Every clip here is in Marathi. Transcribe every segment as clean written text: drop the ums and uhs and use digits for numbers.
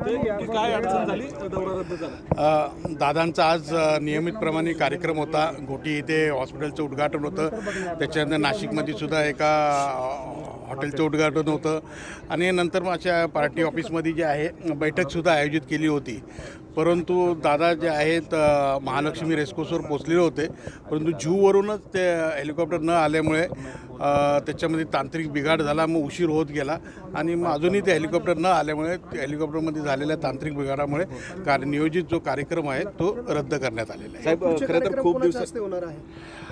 होते की काय अडचण झाली, दौरा रद्द झाला? दादांचा आज नियमितप्रमाणे कार्यक्रम होता. घोटी इथे हॉस्पिटलचं उद्घाटन होतं. त्याच्यानंतर नाशिकमध्ये सुद्धा एका हॉटेलचं उद्घाटन होतं आणि नंतर माझ्या पार्टी ऑफिसमध्ये जे आहे बैठकसुद्धा आयोजित केली होती. परंतु दादा जे आहेत महालक्ष्मी रेसकोर्सवर पोचलेले होते, परंतु जूवरूनच ते हेलिकॉप्टर न आल्यामुळे त्याच्यामध्ये तांत्रिक बिघाड झाला. मग उशीर होत गेला आणि मग अजूनही ते हेलिकॉप्टर न आल्यामुळे हेलिकॉप्टरमध्ये झालेल्या तांत्रिक बिघाडामुळे नियोजित जो कार्यक्रम आहे तो रद्द करण्यात आलेला आहे. साहेब, खरं तर खूप दिवसात होणार आहे.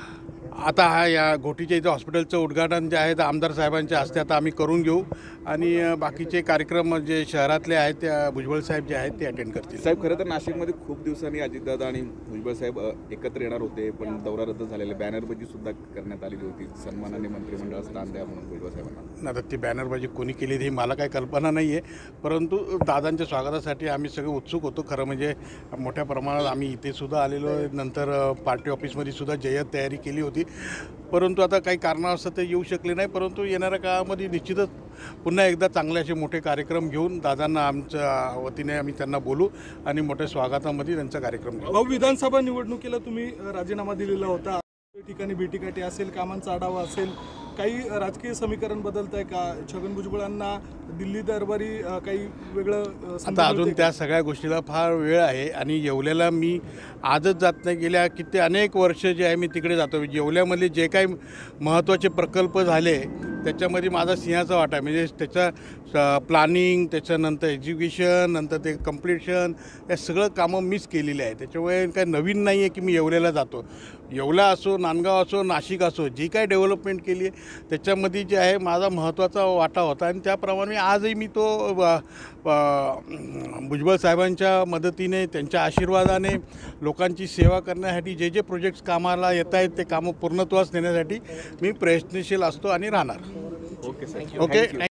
आता हा या घोटीच्या इथं हॉस्पिटलचं उद्घाटन जे आहे ते आमदार साहेबांच्या हस्ते आता आम्ही करून घेऊ आणि बाकीचे कार्यक्रम जे शहरातले आहेत त्या भुजबळ साहेब जे आहेत ते अटेंड करतील. साहेब, खरं तर नाशिकमध्ये खूप दिवसांनी अजितदादा आणि भुजबळ साहेब एकत्र येणार होते, पण दौरा रद्द झालेला. बॅनरबाजी सुद्धा करण्यात आलेली होती. सन्मानाने मंत्रिमंडळात स्थान द्या म्हणून भुजबळ साहेबांना. आता ती बॅनरबाजी कोणी केली ही मला काही कल्पना नाही आहे, परंतु दादांच्या स्वागतासाठी आम्ही सगळे उत्सुक होतो. खरं म्हणजे मोठ्या प्रमाणात आम्ही इथे सुद्धा आलेलो, नंतर पार्टी ऑफिसमध्ये सुद्धा जय्यत तयारी केली होती. परंतु आता काही कारणास्तव ते येऊ शकले नाही. परंतु येणाऱ्या काळामध्ये निश्चितच पुन्हा एकदा चांगले असे मोठे कार्यक्रम घेऊन दादांना आमच्या वतीने आम्ही त्यांना बोलू आणि मोठ्या स्वागतामध्ये त्यांचा कार्यक्रम घेऊ. विधानसभा निवडणुकीला तुम्ही राजीनामा दिलेला होता. ठिकाणी भेटीगाठी असेल, कामांचा आढावा असेल, काही राजकीय समीकरण बदलत आहे का? छगन भुजबळांना दिल्ली दरबारी काही वेगळं आता अजून त्या सगळ्या गोष्टीला फार वेळ आहे आणि येवल्याला मी आजच जात नाही. गेल्या किती अनेक वर्ष जे आहे मी तिकडे जातो. येवल्यामध्ये जे काही महत्त्वाचे प्रकल्प झाले त्याच्यामध्ये माझा सिंहाचा वाटा आहे. म्हणजे त्याचा प्लॅनिंग, त्याच्यानंतर एज्युकेशन, नंतर ते कम्प्लिशन, या सगळं कामं मीच केलेली आहे. त्याच्यामुळे काही नवीन नाही आहे की मी येवल्याला जातो. येवला असो, नांदगाव असो, नाशिक असो, जी काही डेव्हलपमेंट केली आहे त्याच्यामध्ये जे आहे माझा महत्त्वाचा वाटा होता आणि त्याप्रमाणे आजही मी तो भुजबळ साहेबांच्या मदतीने, त्यांच्या आशीर्वादाने लोकांची सेवा करण्यासाठी जे जे प्रोजेक्ट्स कामाला येत आहेत ते कामं पूर्णत्वास नेण्यासाठी मी प्रयत्नशील असतो आणि राहणार. Okay sir. ओके.